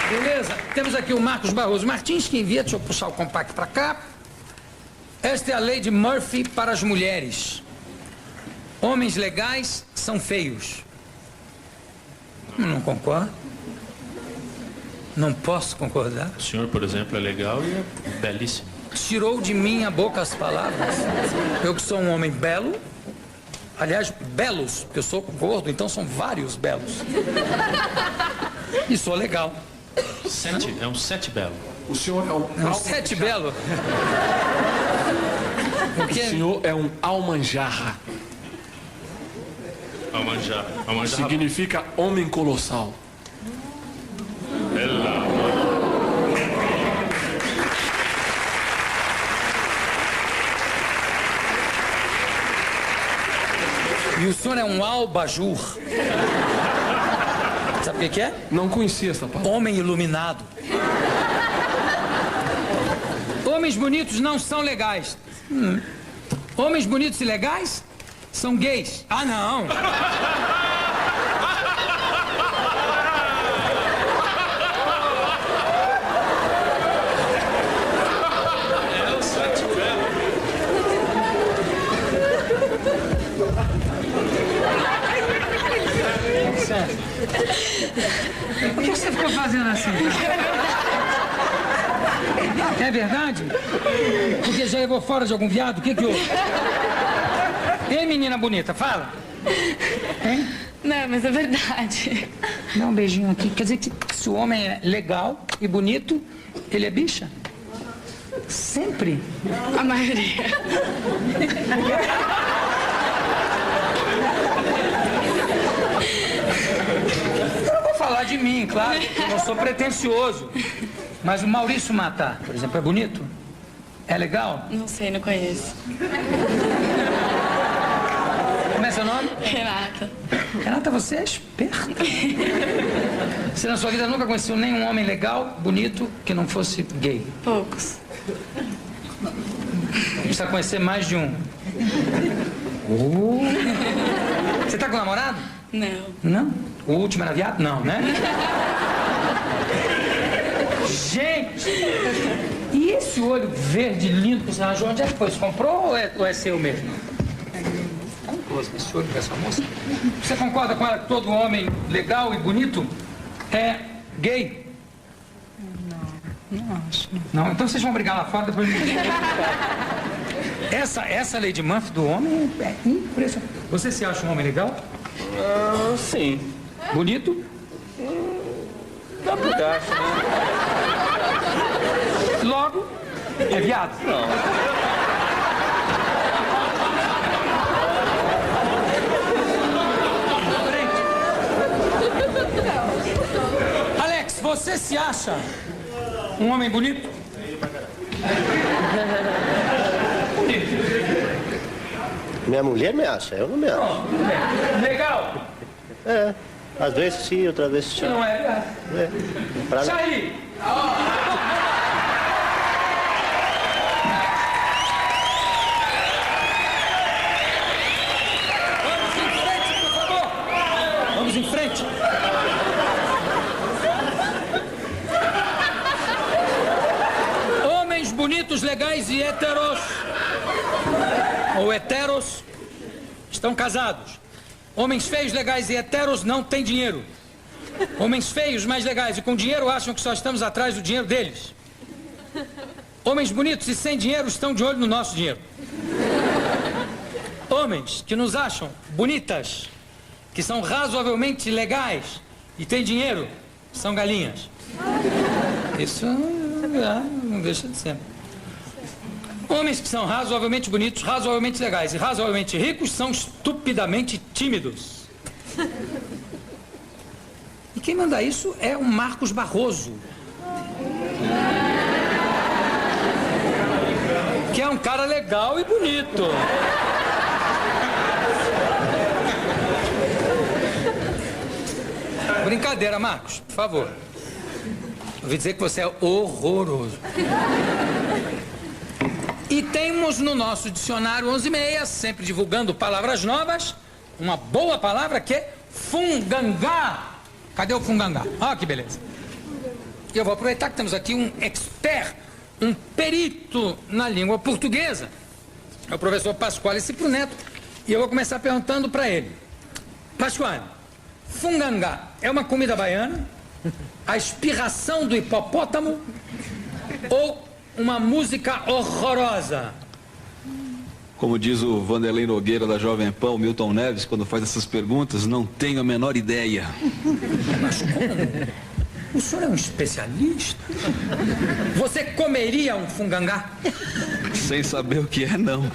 Beleza? Temos aqui o Marcos Barroso Martins, que envia, deixa eu puxar o compacto para cá. Esta é a lei de Murphy para as mulheres. Homens legais são feios. Não concordo. Não posso concordar. O senhor, por exemplo, é legal e é belíssimo. Tirou de minha boca as palavras. Eu que sou um homem belo. Aliás, belos, porque eu sou gordo, então são vários belos. E sou legal. É um sete belo. O senhor é um... É um sete belo. O senhor é um almanjarra. Almanjarra. Significa homem colossal. Bela. E o senhor é um albajur. Sabe o que é? Não conhecia essa palavra. Homem iluminado. Homens bonitos não são legais. Homens bonitos e legais são gays. Ah, não. É o sete belo. Por que você ficou fazendo assim? É verdade? Porque já levou fora de algum viado? O que houve? Ei, menina bonita, fala. Hein? Não, mas é verdade. Dá um beijinho aqui. Quer dizer que se o homem é legal e bonito, ele é bicha? Sempre? A maioria. Eu não vou falar de mim, claro, eu não sou pretensioso. Mas o Maurício Matar, por exemplo, é bonito? É legal? Não sei, não conheço. Como é seu nome? Renata. Renata, você é esperta. Você na sua vida nunca conheceu nenhum homem legal, bonito, que não fosse gay? Poucos. Precisa conhecer mais de um. Você tá com namorado? Não. Não? O último era viado? Não, né? Gente! E esse olho verde lindo que você arranjou, onde é que foi? Você comprou ou é seu mesmo? Esse olho dessa moça? Você concorda com ela que todo homem legal e bonito é gay? Não acho. Não? Então vocês vão brigar lá fora depois. Essa lei de Murphy do homem é impressionante. Você se acha um homem legal? Sim. Bonito? Dá pro gasto, né? Logo, é viado? Não. Alex, você se acha um homem bonito? Minha mulher me acha, eu não me acho. Legal? É. Às vezes sim, outras vezes Você não é viado? É. Pra... Charlie! Vamos em frente, por favor! Vamos em frente! Homens bonitos, legais e heteros, ou heteros, estão casados. Homens feios, legais e heteros não têm dinheiro. Homens feios, mais legais e com dinheiro acham que só estamos atrás do dinheiro deles. Homens bonitos e sem dinheiro estão de olho no nosso dinheiro. Homens que nos acham bonitas, que são razoavelmente legais e têm dinheiro, são galinhas. Isso não deixa de ser. Homens que são razoavelmente bonitos, razoavelmente legais e razoavelmente ricos são estupidamente tímidos. E quem manda isso é o Marcos Barroso, que é um cara legal e bonito. Brincadeira, Marcos, por favor. Ouvi dizer que você é horroroso. E temos no nosso dicionário 11:30, sempre divulgando palavras novas, uma boa palavra que é fungangá. Cadê o fungangá? Olha que beleza. E eu vou aproveitar que temos aqui um expert, um perito na língua portuguesa. É o professor Pasquale Cipro Neto. E eu vou começar perguntando para ele. Pasquale, fungangá é uma comida baiana? A espirração do hipopótamo? Ou uma música horrorosa? Como diz o Vanderlei Nogueira da Jovem Pan, o Milton Neves, quando faz essas perguntas, não tenho a menor ideia. Mas como? O senhor é um especialista? Você comeria um fungangá? Sem saber o que é, não.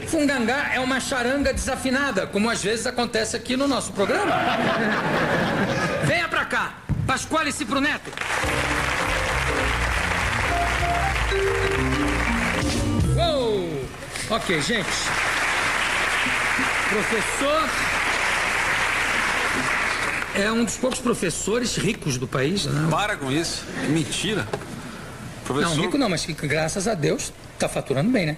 Fungangá é uma charanga desafinada, como às vezes acontece aqui no nosso programa. Venha pra cá, Pasquale Cipro Neto. Uou! Ok, gente. Professor é um dos poucos professores ricos do país, né? Para com isso. Que mentira. Professor... Não, rico não, mas que graças a Deus tá faturando bem, né?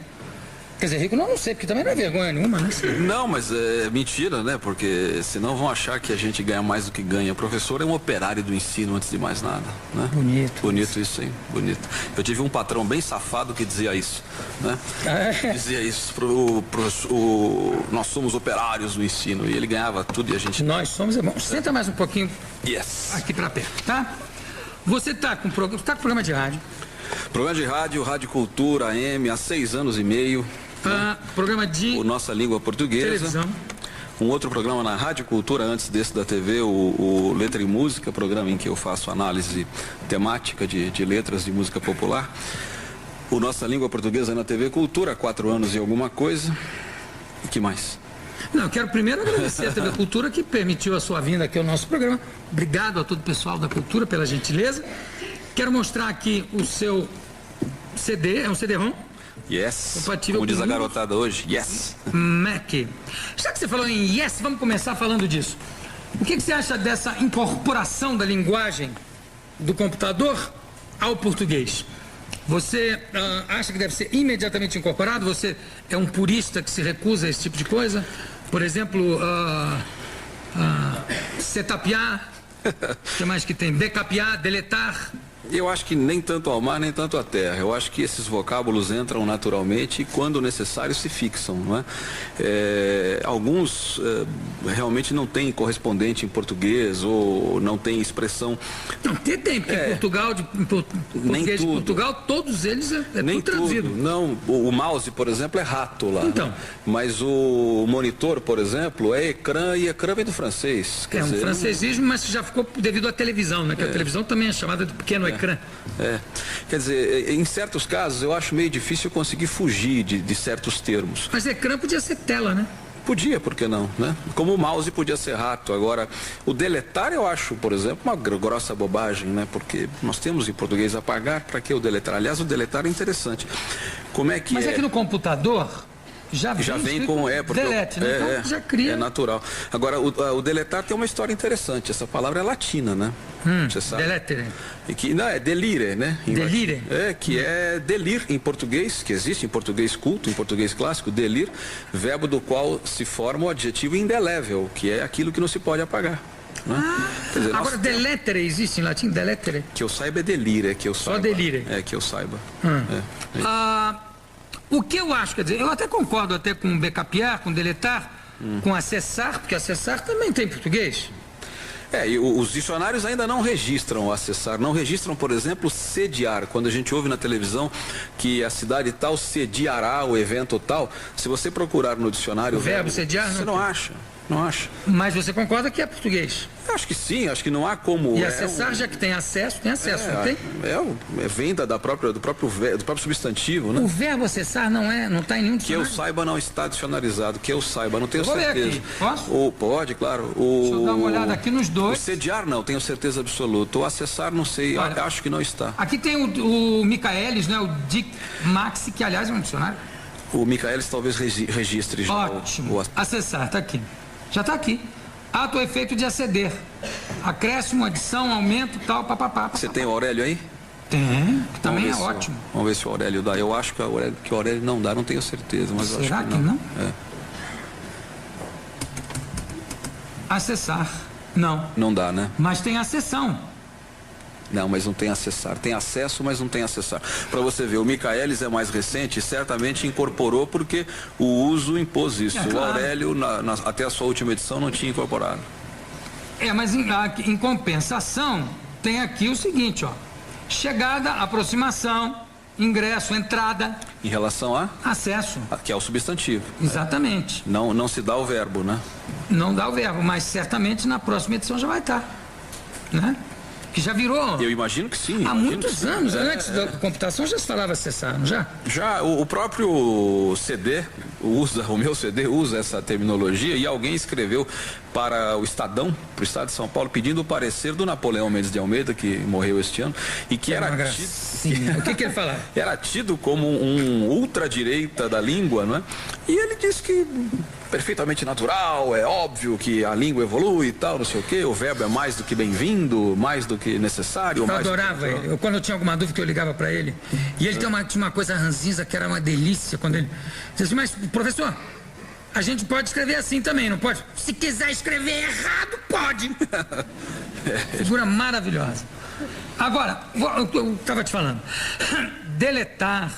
Quer dizer, rico não sei, porque também não é vergonha nenhuma, né? Não, mas é mentira, né? Porque senão vão achar que a gente ganha mais do que ganha. O professor é um operário do ensino antes de mais nada, né? Bonito. Bonito isso, hein? Bonito. Eu tive um patrão bem safado que dizia isso, né? Dizia isso. Nós somos operários do ensino. E ele ganhava tudo e a gente... Nós somos, é bom. Senta mais um pouquinho aqui pra perto, tá? Você tá com programa de rádio. Programa de rádio, Rádio Cultura, AM, há 6 anos e meio. Programa de... O Nossa Língua Portuguesa. Televisão. Um outro programa na Rádio Cultura, antes desse da TV, o Letra e Música, programa em que eu faço análise temática de letras de música popular. O Nossa Língua Portuguesa na TV Cultura, 4 anos e alguma coisa. E que mais? Não, eu quero primeiro agradecer a TV Cultura que permitiu a sua vinda aqui ao nosso programa. Obrigado a todo o pessoal da Cultura pela gentileza. Quero mostrar aqui o seu CD, é um CD-ROM? Yes. Compatível Como diz com a garotada hoje, yes. Mac. Já que você falou em yes, vamos começar falando disso. O que você acha dessa incorporação da linguagem do computador ao português? Você acha que deve ser imediatamente incorporado? Você é um purista que se recusa a esse tipo de coisa? Por exemplo, setapear, o que mais que tem? Decapear, deletar... Eu acho que nem tanto ao mar, nem tanto à terra. Eu acho que esses vocábulos entram naturalmente e, quando necessário, se fixam, não é? Alguns realmente não têm correspondente em português ou não têm expressão. Não, tem, porque em Portugal, em português de Portugal, todos eles é nem tudo traduzido. Tudo. Não, o mouse, por exemplo, é rato lá. Então. Né? Mas o monitor, por exemplo, é ecrã, e ecrã vem do francês. É um francesismo, mas já ficou devido à televisão, né? Que a televisão também é chamada de pequeno ecrã. Quer dizer, em certos casos eu acho meio difícil conseguir fugir de certos termos. Mas ecrã podia ser tela, né? Podia, por que não, né? Como o mouse podia ser rato. Agora, o deletar eu acho, por exemplo, uma grossa bobagem, né? Porque nós temos em português apagar, para que o deletar? Aliás, o deletar é interessante. Como é que Mas é que no computador... Já vem com porque delete, né? Então já cria. É natural. Agora, o deletar tem uma história interessante. Essa palavra é latina, né? Você sabe? Deletere. Não, é delire, né? Delire? Que é delir em português, que existe em português culto, em português clássico, delir, verbo do qual se forma o adjetivo indelével, que é aquilo que não se pode apagar. Né? Quer dizer, agora, deletere existe em latim? Deletere? Que eu saiba é delire, que eu saiba. Só delire. Que eu saiba. O que eu acho, quer dizer, eu até concordo até com decapear, com deletar, com acessar, porque acessar também tem português. E os dicionários ainda não registram acessar, não registram, por exemplo, sediar. Quando a gente ouve na televisão que a cidade tal sediará o evento tal, se você procurar no dicionário... O verbo sediar? Você não acha. Não acho. Mas você concorda que é português? Acho que sim, acho que não há como... E acessar, já que tem acesso, não tem? Vem do próprio substantivo, né? O verbo acessar não está em nenhum dicionário? Que eu saiba não está dicionarizado, que eu saiba, não tenho certeza. Ler aqui. Posso? Pode, claro. Deixa eu dar uma olhada aqui nos dois. O sediar não, tenho certeza absoluta. O acessar não sei, olha, acho que não está. Aqui tem o Michaelis, né? O Dick Maxi, que aliás é um dicionário. O Michaelis talvez registre já. Ótimo. Acessar, está aqui. Já está aqui. Ato ou efeito de aceder. Acréscimo, adição, aumento, tal, papapá. Você tem o Aurélio aí? Tem, que também é ótimo. Vamos ver se o Aurélio dá. Eu acho que o Aurélio não dá, não tenho certeza, mas eu acho que não. Será que não? Acessar. Não. Não dá, né? Mas tem acessão. Não, mas não tem acessar. Tem acesso, mas não tem acessar. Para você ver, o Michaelis é mais recente e certamente incorporou porque o uso impôs isso. É, claro. O Aurélio, até a sua última edição, não tinha incorporado. Mas em compensação, tem aqui o seguinte, ó. Chegada, aproximação, ingresso, entrada. Em relação a? Acesso. Que é o substantivo. Exatamente. Não se dá o verbo, né? Não dá o verbo, mas certamente na próxima edição já vai estar. Né? Que já virou. Eu imagino que sim. Há muitos anos. Antes da computação já se falava acessar, não já? Já, o próprio CD o meu CD usa essa terminologia e alguém escreveu para o Estadão, para o Estado de São Paulo, pedindo o parecer do Napoleão Mendes de Almeida, que morreu este ano, e que era tido, o que ele falava? Era tido como um ultradireita da língua, não é? E ele disse que perfeitamente natural, é óbvio que a língua evolui e tal, não sei o quê, o verbo é mais do que bem-vindo, mais do que necessário. Eu adorava ele. Quando eu tinha alguma dúvida, eu ligava para ele. E ele tinha uma coisa ranzinza que era uma delícia, quando ele dizia assim, mas professor, a gente pode escrever assim também, não pode? Se quiser escrever errado, pode. Figura maravilhosa. Agora, eu estava te falando, deletar,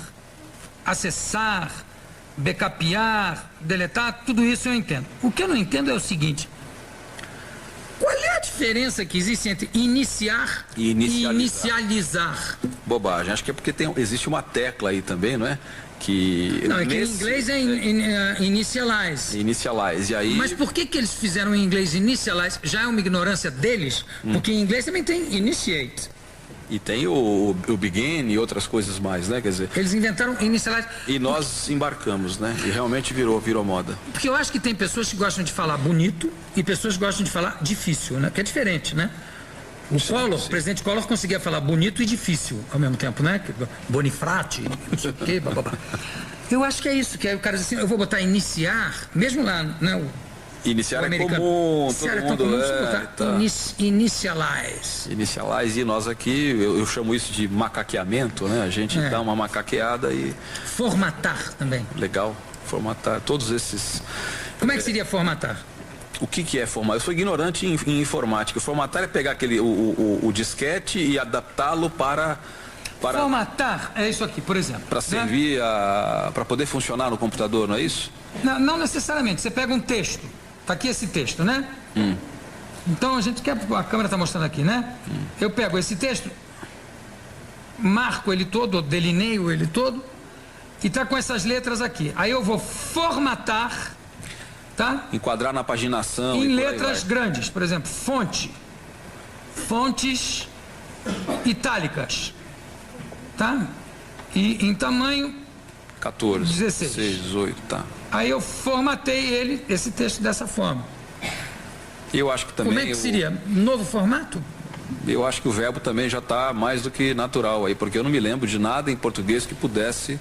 acessar, backupear, deletar, tudo isso eu entendo. O que eu não entendo é o seguinte: qual é a diferença que existe entre iniciar e inicializar? Bobagem, acho que é porque existe uma tecla aí também, não é? Não, é que em inglês é initialize. Initialize, e aí... Mas por que eles fizeram em inglês initialize? Já é uma ignorância deles? Porque em inglês também tem initiate. E tem o begin e outras coisas mais, né? Quer dizer... Eles inventaram inicialize. E nós embarcamos, né? E realmente virou moda. Porque eu acho que tem pessoas que gostam de falar bonito e pessoas que gostam de falar difícil, né? Que é diferente, né? O presidente Collor conseguia falar bonito e difícil ao mesmo tempo, né? Bonifrate, não sei o quê, bababá. Eu acho que é isso, que aí o cara diz assim, eu vou botar iniciar, mesmo lá, né? Iniciar é comum, todo mundo inicialize. Inicialize, e nós aqui, eu chamo isso de macaqueamento, né? A gente dá uma macaqueada e... Formatar também. Legal, formatar, todos esses... Como é que seria formatar? O que é formatar? Eu sou ignorante em informática. Formatar é pegar o disquete e adaptá-lo para... Formatar é isso aqui, por exemplo. Para servir, para poder funcionar no computador, não é isso? Não necessariamente. Você pega um texto. Está aqui esse texto, né? Então a câmera está mostrando aqui, né? Eu pego esse texto, marco ele todo, delineio ele todo, e está com essas letras aqui. Aí eu vou formatar, tá? Enquadrar na paginação. Em letras grandes, por exemplo, fontes itálicas, tá? E em tamanho 14, 16. 16, 18, tá. Aí eu formatei esse texto dessa forma. Eu acho que também... Como é que seria? Novo formato? Eu acho que o verbo também já está mais do que natural aí, porque eu não me lembro de nada em português que pudesse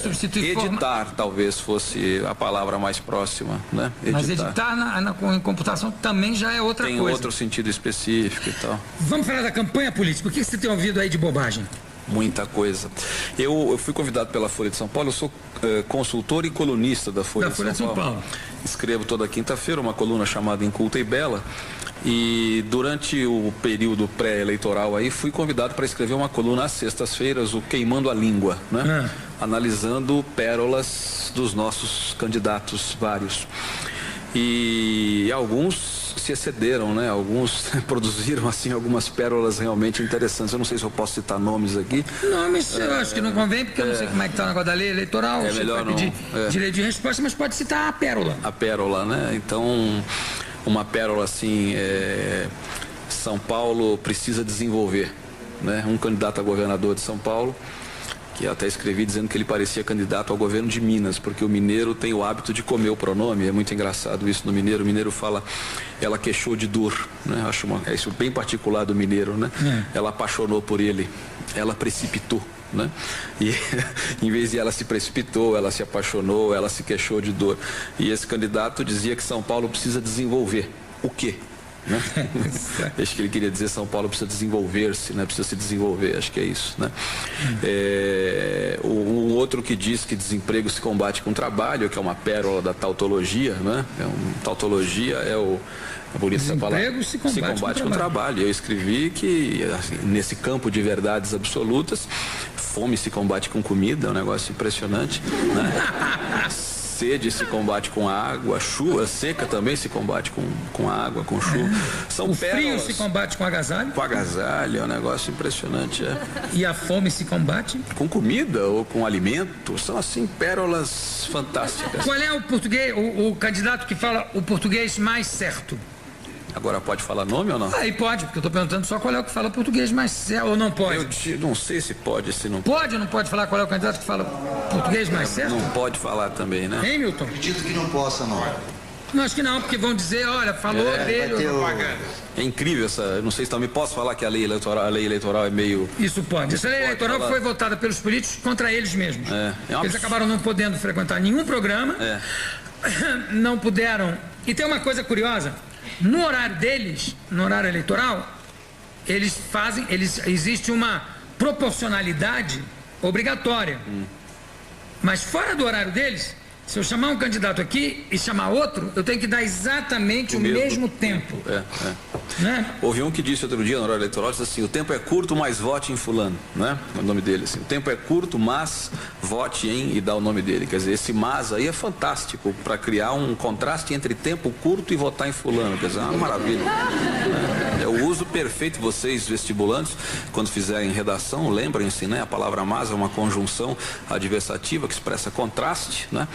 substituir editar, talvez fosse a palavra mais próxima, né? Mas editar em computação também já é outra coisa. Tem outro sentido específico e tal. Vamos falar da campanha política. O que você tem ouvido aí de bobagem? Muita coisa. Eu fui convidado pela Folha de São Paulo, eu sou consultor e colunista da Folha de São Paulo. Escrevo toda quinta-feira uma coluna chamada Inculta e Bela, e durante o período pré-eleitoral aí fui convidado para escrever uma coluna às sextas-feiras, o Queimando a Língua, né? Analisando pérolas dos nossos candidatos vários. E alguns se excederam, né? Alguns produziram assim algumas pérolas realmente interessantes. Eu não sei se eu posso citar nomes aqui. Nomes eu acho que não convém, porque eu não sei como é que está o negócio da lei eleitoral. É melhor não. Pedir direito de resposta, mas pode citar a pérola. A pérola, né? Então, uma pérola assim, São Paulo precisa desenvolver, né? Um candidato a governador de São Paulo, que até escrevi dizendo que ele parecia candidato ao governo de Minas, porque o mineiro tem o hábito de comer o pronome, é muito engraçado isso no mineiro. O mineiro fala, ela queixou de dor, né? Acho isso bem particular do mineiro, né? Ela apaixonou por ele, ela precipitou, né? E em vez de ela se precipitou, ela se apaixonou, ela se queixou de dor. E esse candidato dizia que São Paulo precisa desenvolver. O quê? né? Acho que ele queria dizer São Paulo precisa desenvolver-se, né? Precisa se desenvolver, acho que é isso, né? Um outro que diz que desemprego se combate com trabalho, que é uma pérola da tautologia, né? Tautologia é a bonita essa palavra. Se combate com trabalho. Eu escrevi que assim, nesse campo de verdades absolutas, fome se combate com comida, é um negócio impressionante, né? Sede se combate com água, chuva seca também se combate com água, com chuva. São o pérolas, frio se combate com agasalho. Com agasalho, é um negócio impressionante. E a fome se combate? Com comida ou com alimento. São assim pérolas fantásticas. Qual é o português, o candidato que fala o português mais certo? Agora pode falar nome ou não? Aí pode, porque eu estou perguntando só qual é o que fala português mais certo, ou não pode? Eu não sei se pode, se não pode. Ou não pode falar qual é o candidato que fala português mais certo? Não pode falar também, né? Hein, Milton? Acredito que não possa, não. Não, acho que não, porque vão dizer, olha, falou dele ou propaganda. É incrível essa, não sei se também posso falar que a lei eleitoral é meio... Isso pode. Essa lei eleitoral foi votada pelos políticos contra eles mesmos. Eles acabaram não podendo frequentar nenhum programa, não puderam... E tem uma coisa curiosa, no horário deles, no horário eleitoral, existe uma proporcionalidade obrigatória. Mas fora do horário deles, se eu chamar um candidato aqui e chamar outro, eu tenho que dar exatamente o mesmo tempo. Né? Houve um que disse outro dia no horário eleitoral, disse assim, o tempo é curto, mas vote em fulano, né? O nome dele, assim, o tempo é curto, mas vote em, e dá o nome dele. Quer dizer, esse mas aí é fantástico para criar um contraste entre tempo curto e votar em fulano. Quer dizer, é uma maravilha. É o uso perfeito, vocês vestibulantes, quando fizerem redação, lembrem-se, né? A palavra mas é uma conjunção adversativa que expressa contraste, né?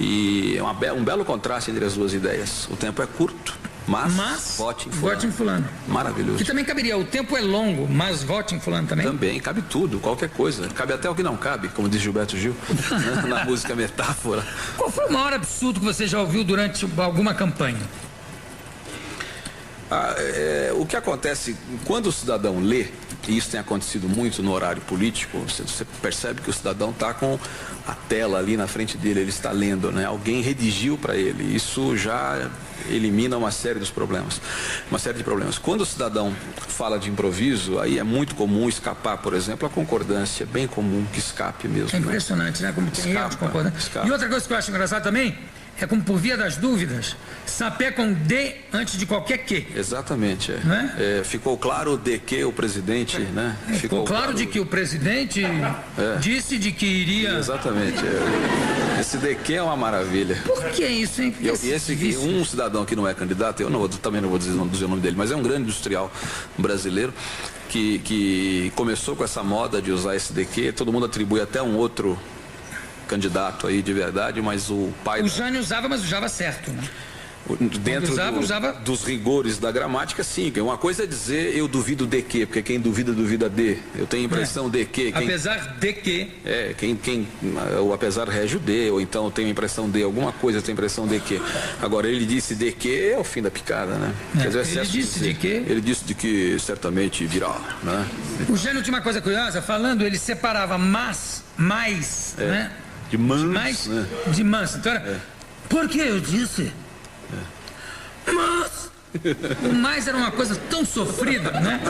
E é um belo contraste entre as duas ideias. O tempo é curto, mas vote em fulano. Maravilhoso. Que também caberia, o tempo é longo, mas vote em fulano também. Também, cabe tudo, qualquer coisa. Cabe até o que não cabe, como diz Gilberto Gil, né? Na música Metáfora. Qual foi o maior absurdo que você já ouviu durante alguma campanha? O que acontece, quando o cidadão lê, e isso tem acontecido muito no horário político, você percebe que o cidadão está com a tela ali na frente dele, ele está lendo, né? Alguém redigiu para ele, isso já elimina uma série de problemas. Quando o cidadão fala de improviso, aí é muito comum escapar, por exemplo, a concordância, é bem comum que escape mesmo. É impressionante, né? Como tem erro de concordância. E outra coisa que eu acho engraçado também, é como por via das dúvidas, sapecam de antes de qualquer que. Exatamente. Ficou claro de que o presidente, né? Ficou claro de que o presidente disse de que iria... Exatamente. Esse de que é uma maravilha. Por que isso, hein? Um cidadão que não é candidato, também não vou dizer o nome dele, mas é um grande industrial brasileiro que começou com essa moda de usar esse de que, todo mundo atribui até um outro candidato aí de verdade, mas o pai... O Jânio usava, mas usava certo, né? Dentro dos rigores da gramática, sim. Uma coisa é dizer eu duvido de que, porque quem duvida, duvida de. Eu tenho a impressão de que. Apesar de que. O apesar rege o de, ou então eu tenho a impressão de alguma coisa, eu tenho a impressão de que. Agora, ele disse de que é o fim da picada, né? Ele disse de que. Ele disse de que certamente virá, né? O Jânio tinha uma coisa curiosa, falando, ele separava mais, né? De mans. Né? De mans. Então por que eu disse? Mas o mais era uma coisa tão sofrida, né?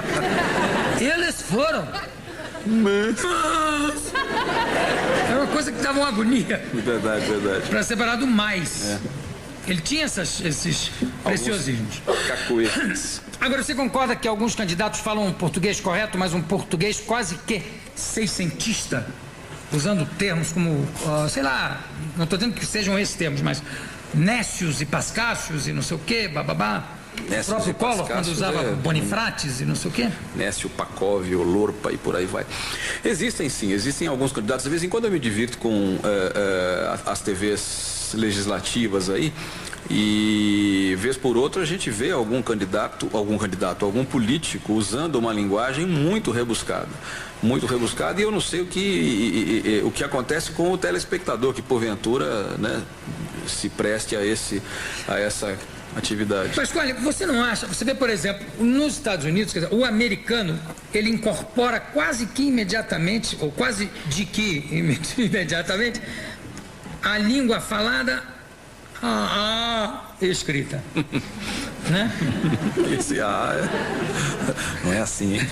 Eles foram. Mas era uma coisa que dava uma agonia. Verdade. Para separar do mais. Ele tinha esses preciosismos. Cacuetes. Agora, você concorda que alguns candidatos falam um português correto, mas um português quase que seiscentista? Usando termos como, sei lá, não estou dizendo que sejam esses termos, mas nécios e pascácios e não sei o quê, bababá. O próprio Collor, quando usava Bonifrates e não sei o quê. Nécio, Pacóvio, Lorpa e por aí vai. Existem alguns candidatos. De vez em quando eu me divirto com as TVs legislativas aí. E vez por outra a gente vê algum político usando uma linguagem muito rebuscada, e eu não sei o que acontece com o telespectador que porventura, né, se preste a essa atividade. Mas olha, você não acha, você vê, por exemplo, nos Estados Unidos, quer dizer, o americano, ele incorpora quase que imediatamente, ou quase de que imediatamente, a língua falada escrita. Né? Esse não é assim, hein?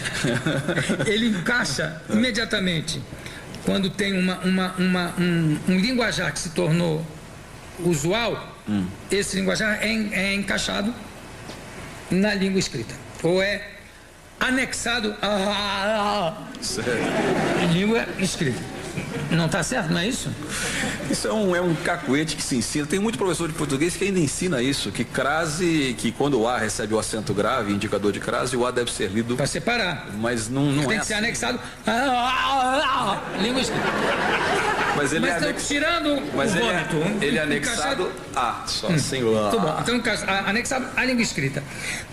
Ele encaixa imediatamente. Quando tem um linguajar que se tornou usual, esse linguajar é encaixado na língua escrita. Ou é anexado à língua escrita. Não está certo, não é isso? Isso é um cacuete que se ensina. Tem muito professor de português que ainda ensina isso, que crase, que quando o A recebe o acento grave, indicador de crase, o A deve ser lido para separar. Mas não tem é que ser assim. Anexado língua escrita. Mas ele tirando mas o vômito. Ele é anexado a, só sem o A. Muito bom. Então, anexado à língua escrita.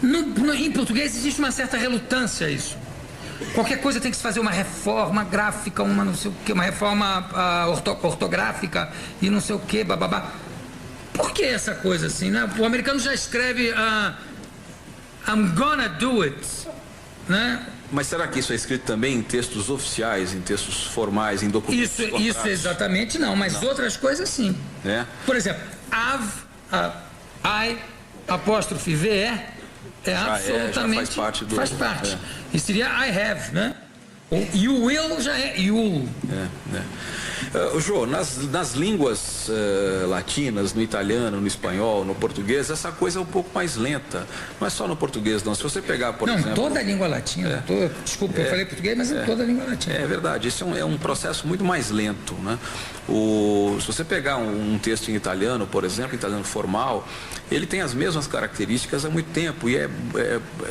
Em português existe uma certa relutância a isso. Qualquer coisa tem que se fazer uma reforma gráfica, uma não sei o que, uma reforma ortográfica e não sei o que, bababá. Por que essa coisa assim, né? O americano já escreve I'm gonna do it, né? Mas será que isso é escrito também em textos oficiais, em textos formais, em documentos? Isso exatamente não, mas outras coisas sim. Por exemplo, I, apóstrofe VE, absolutamente faz parte. E seria I have, né? O you will já é you'll. Jô, nas línguas latinas, no italiano, no espanhol, no português, essa coisa é um pouco mais lenta. Não é só no português, não. Se você pegar, por exemplo... Não, toda a língua latina. Desculpa, eu falei português, mas toda a língua latina. É verdade, esse é um processo muito mais lento, né? Se você pegar um texto em italiano, por exemplo, italiano formal, ele tem as mesmas características há muito tempo e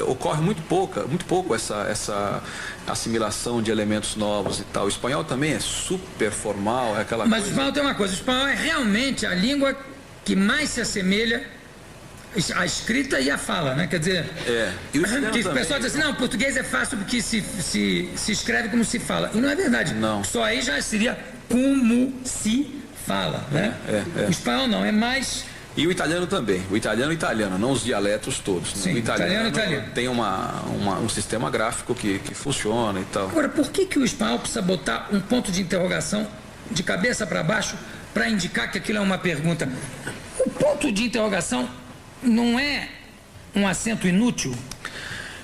ocorre muito pouco essa assimilação de elementos novos e tal. O espanhol também é super formal, é aquela Mas o espanhol tem uma coisa, o espanhol é realmente a língua que mais se assemelha à escrita e à fala, né? Quer dizer, e o pessoal diz assim, não, o português é fácil porque se escreve como se fala. E não é verdade. Não. Só aí já seria como se fala, né? O espanhol não, é mais... E o italiano também. O italiano, não os dialetos todos. Sim, o italiano tem um sistema gráfico que funciona e tal. Agora, por que o espanhol precisa botar um ponto de interrogação de cabeça para baixo para indicar que aquilo é uma pergunta? O ponto de interrogação não é um acento inútil?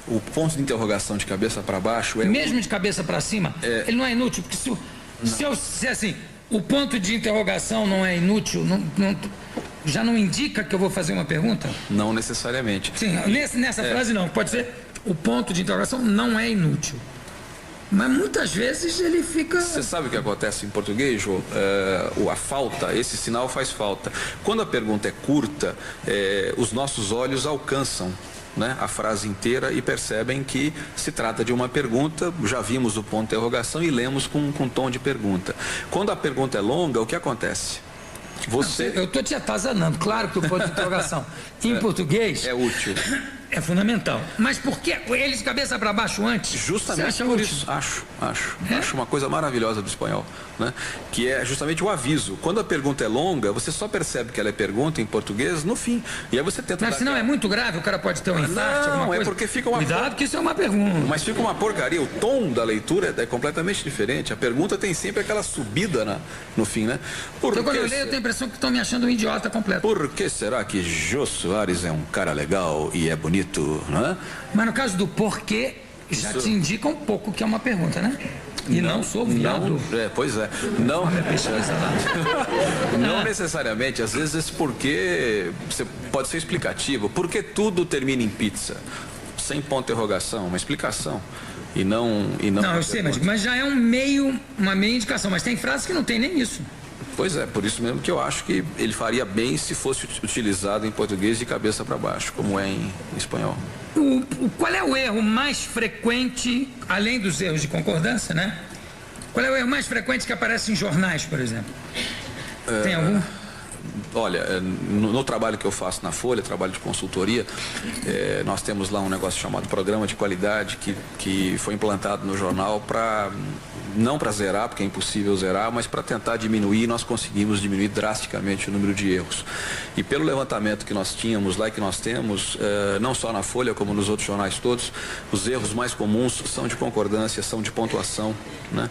O ponto de interrogação de cabeça para baixo mesmo de cabeça para cima, ele não é inútil, porque se eu disser assim, o ponto de interrogação não é inútil, já não indica que eu vou fazer uma pergunta? Não necessariamente. Sim, nessa frase não. Pode ser, o ponto de interrogação não é inútil. Mas muitas vezes ele fica... Você sabe o que acontece em português, Jô? A falta, esse sinal faz falta. Quando a pergunta é curta, os nossos olhos alcançam, né, a frase inteira e percebem que se trata de uma pergunta. Já vimos o ponto de interrogação e lemos com tom de pergunta. Quando a pergunta é longa, o que acontece? Eu estou te atazanando. Claro que o ponto de interrogação em português é útil. É fundamental. Mas por que ele de cabeça para baixo antes? Justamente por isso. Acho uma coisa maravilhosa do espanhol, né? Que é justamente o aviso. Quando a pergunta é longa, você só percebe que ela é pergunta em português no fim. E aí você tenta... Mas se não é muito grave, o cara pode ter um infarto, alguma coisa. Porque fica uma... Cuidado que isso é uma pergunta. Mas fica uma porcaria. O tom da leitura é completamente diferente. A pergunta tem sempre aquela subida no fim, né? Então quando eu leio, eu tenho a impressão que estão me achando um idiota completo. Por que será que Jô Soares é um cara legal e é bonito, né? Mas no caso do porquê, já te indica um pouco que é uma pergunta, né? E não sou viado. Pois é. Não necessariamente. Às vezes esse porquê pode ser explicativo. Porque tudo termina em pizza. Sem ponto de interrogação, uma explicação. E não eu sei, mas já é uma meia indicação. Mas tem frases que não tem nem isso. Pois é, por isso mesmo que eu acho que ele faria bem se fosse utilizado em português de cabeça para baixo, como é em espanhol. Qual é o erro mais frequente, além dos erros de concordância, né? Qual é o erro mais frequente que aparece em jornais, por exemplo? Tem algum? Olha, no trabalho que eu faço na Folha, trabalho de consultoria, nós temos lá um negócio chamado Programa de Qualidade, que foi implantado no jornal não para zerar, porque é impossível zerar, mas para tentar diminuir. Nós conseguimos diminuir drasticamente o número de erros. E pelo levantamento que nós tínhamos lá e que nós temos, não só na Folha, como nos outros jornais todos, os erros mais comuns são de concordância, são de pontuação, né?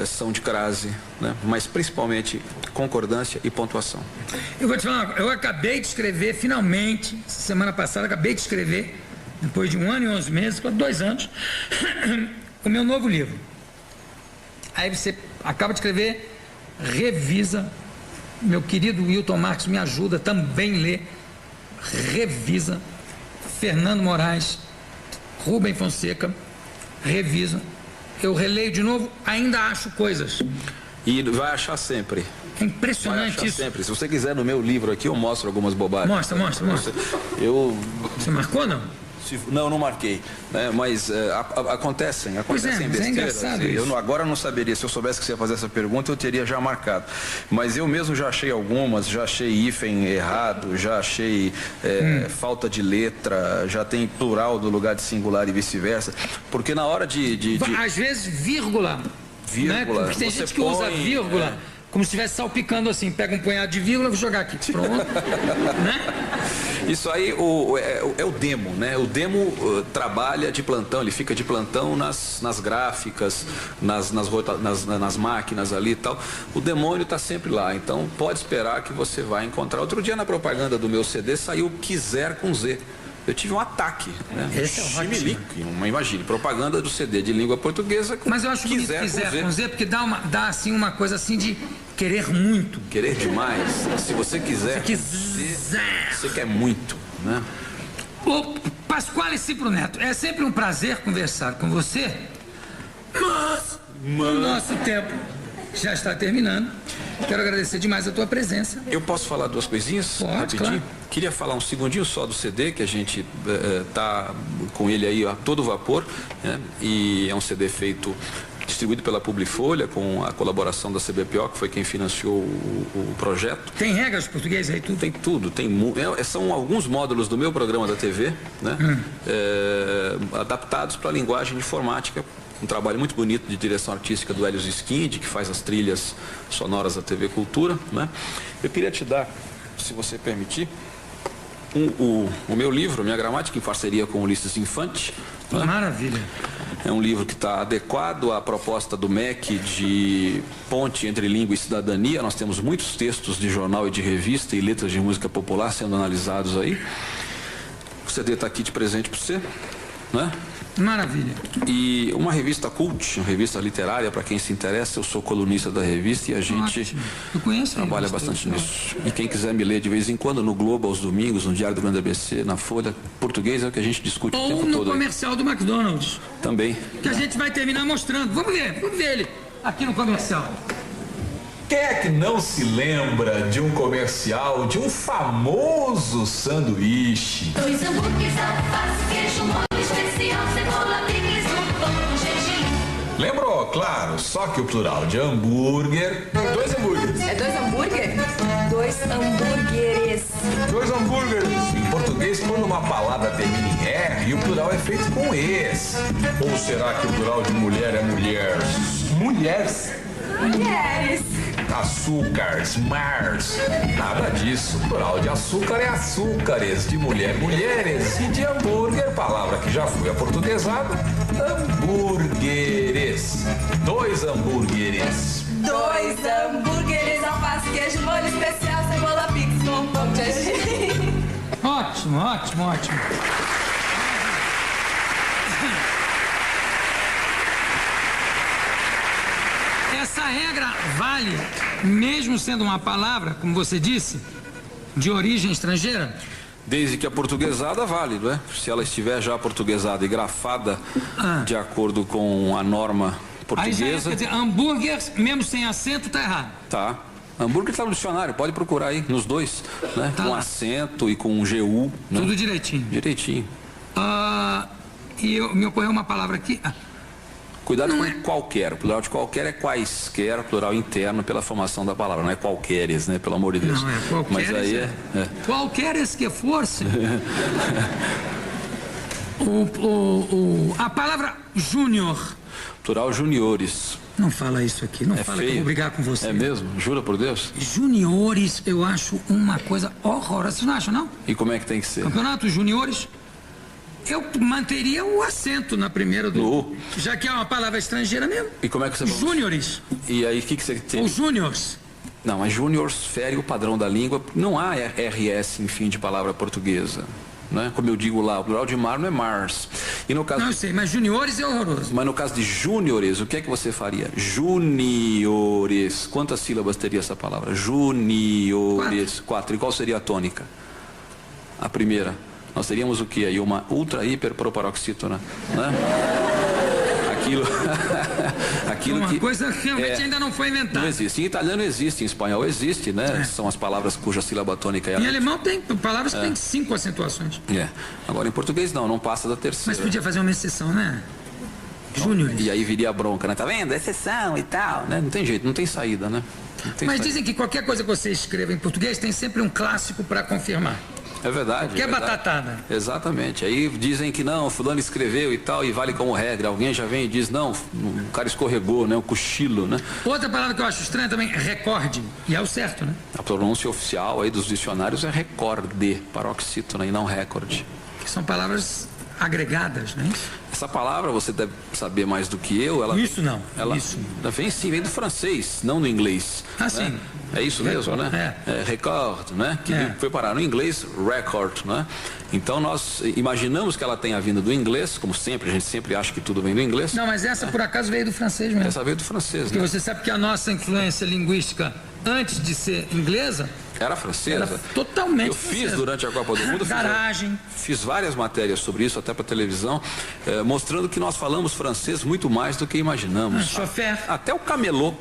são de crase, né? Mas principalmente concordância e pontuação. Eu vou te falar, eu acabei de escrever, finalmente, semana passada, acabei de escrever, depois de 1 ano e 11 meses, 2 anos, o meu novo livro. Aí você acaba de escrever, revisa, meu querido Wilton Marques me ajuda, também lê, revisa, Fernando Moraes, Rubem Fonseca, revisa, eu releio de novo, ainda acho coisas. E vai achar sempre. É impressionante vai achar isso. Sempre. Se você quiser, no meu livro aqui, eu mostro algumas bobagens. Mostra. Você marcou, não? Não marquei. Né? Mas acontecem besteiras. É engraçado isso. Agora eu não saberia. Se eu soubesse que você ia fazer essa pergunta, eu teria já marcado. Mas eu mesmo já achei algumas, já achei hífen errado, já achei falta de letra, já tem plural do lugar de singular e vice-versa. Porque na hora de... Às vezes, vírgula. Né? Porque tem gente que usa vírgula como se estivesse salpicando assim. Pega um punhado de vírgula, vou jogar aqui. Pronto. Né? Isso aí é o demo, né? O demo trabalha de plantão, ele fica de plantão nas gráficas, nas máquinas ali e tal. O demônio está sempre lá, então pode esperar que você vai encontrar. Outro dia na propaganda do meu CD saiu Quiser com Z. Eu tive um ataque, né? Esse é ótimo. Imagine, propaganda do CD de língua portuguesa com Mas eu acho que quiser com Z, porque dá assim uma coisa assim de querer muito. Querer demais. Se você quiser, você quer muito, né? Ô, Pasquale Cipro Neto, é sempre um prazer conversar com você, mas o nosso tempo já está terminando. Quero agradecer demais a tua presença. Eu posso falar 2 coisinhas? Pode, rapidinho? claro. Queria falar um segundinho só do CD, que a gente tá com ele aí a todo vapor, né? E é um CD feito, distribuído pela Publifolha, com a colaboração da CBPO, que foi quem financiou o projeto. Tem regras portuguesas aí, tudo? Tem tudo, são alguns módulos do meu programa da TV, né? Adaptados para a linguagem informática. Um trabalho muito bonito de direção artística do Hélio Skind, que faz as trilhas sonoras da TV Cultura, né? Eu queria te dar, se você permitir, o meu livro, Minha Gramática, em parceria com Ulisses Infante. Né? Maravilha. É um livro que está adequado à proposta do MEC de ponte entre língua e cidadania. Nós temos muitos textos de jornal e de revista e letras de música popular sendo analisados aí. O CD está aqui de presente para você, né? Maravilha. E uma revista cult, uma revista literária, para quem se interessa, eu sou colunista da revista e a gente trabalha bastante nisso. E quem quiser me ler de vez em quando, no Globo, aos domingos, no Diário do Grande ABC, na Folha, português é o que a gente discute o tempo todo. Ou no comercial do McDonald's. Também. Que a gente vai terminar mostrando. Vamos ver ele aqui no comercial. Quem é que não se lembra de um comercial de um famoso sanduíche? 2 hambúrgueres, alface, queijo, molho especial, cebola, picles, pão com gergelim. Lembrou? Claro, só que o plural de hambúrguer... 2 hambúrgueres. É 2 hambúrguer? 2 hambúrgueres. 2 hambúrgueres. Em português, quando uma palavra termina em R, o plural é feito com es. Ou será que o plural de mulher é mulheres? Mulheres? Mulheres. Açúcares, mars, nada disso. O plural de açúcar é açúcares, de mulher, mulheres, e de hambúrguer, palavra que já foi aportuguesada, hambúrgueres. 2 hambúrgueres. 2 hambúrgueres, alface, queijo, molho especial, cebola, pix, com pão de gergelim. Ótimo. Essa regra vale, mesmo sendo uma palavra, como você disse, de origem estrangeira? Desde que a portuguesada vale, não é? Se ela estiver já portuguesada e grafada de acordo com a norma portuguesa... Aí já quer dizer, hambúrguer, mesmo sem acento, tá errado. Tá. Hambúrguer está no dicionário, pode procurar aí, nos dois, né? Tá com lá. acento e com um GU. Né? Tudo direitinho. Direitinho. Me ocorreu uma palavra aqui... Cuidado com qualquer. O plural de qualquer é quaisquer, plural interno pela formação da palavra, não é qualqueres, né? Pelo amor de Deus. Não, é qualqueres. Mas aí é. Qualqueres que fosse. A palavra júnior. Plural juniores. Não fala isso aqui, não fala feio. que eu vou brigar com você. É mesmo? Jura por Deus? Juniores eu acho uma coisa horrorosa. Vocês não acham, não? E como é que tem que ser? Campeonato juniores Eu manteria o acento na primeira do... Já que é uma palavra estrangeira mesmo. E como é que você... Júniores. E aí, o que você tem? Os júniors. Não, mas júniors fere o padrão da língua. Não há RS em fim de palavra portuguesa. Né? Como eu digo lá, o plural de mar não é Mars. E no caso não, eu sei, mas juniores é horroroso. Mas no caso de júniores, o que é que você faria? Juniores. Quantas sílabas teria essa palavra? Juniores. 4. E qual seria a tônica? A primeira. Nós teríamos o que aí? Uma ultra hiper proparoxítona, né? Aquilo uma que coisa que realmente ainda não foi inventada. Não existe. Em italiano existe, em espanhol existe, né? São as palavras cuja sílaba tônica é Em alemão tem palavras que tem 5 acentuações. Agora em português não passa da terceira. Mas podia fazer uma exceção, né? Júniores. E aí viria a bronca, né? Tá vendo? Exceção e tal, né? Não tem jeito, não tem saída, né? Mas dizem que qualquer coisa que você escreva em português tem sempre um clássico para confirmar. É verdade. Que é batatada. Exatamente. Aí dizem que não, fulano escreveu e tal, e vale como regra. Alguém já vem e diz, não, o cara escorregou, né? O cochilo, né? Outra palavra que eu acho estranha também é recorde. E é o certo, né? A pronúncia oficial aí dos dicionários é recorde, paroxítona e não recorde. Que são palavras agregadas, né? Essa palavra, você deve saber mais do que eu. Isso não. Isso. Vem sim, vem do francês, não do inglês. Ah, né? sim. É isso mesmo, né? Record, né? Que foi parar no inglês, record, né? Então nós imaginamos que ela tenha vindo do inglês, como sempre, a gente sempre acha que tudo vem do inglês. Não, mas essa por acaso veio do francês mesmo. Essa veio do francês, porque você sabe que a nossa influência linguística, antes de ser inglesa, era francesa. Era totalmente francesa. Fiz durante a Copa do Mundo. Garagem. Fiz várias matérias sobre isso, até para televisão, mostrando que nós falamos francês muito mais do que imaginamos. Chofer. Até o camelô.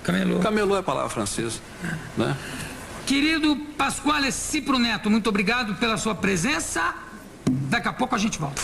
Camelô. Camelô é a palavra francesa. Né? Querido Pasquale Cipro Neto, muito obrigado pela sua presença. Daqui a pouco a gente volta.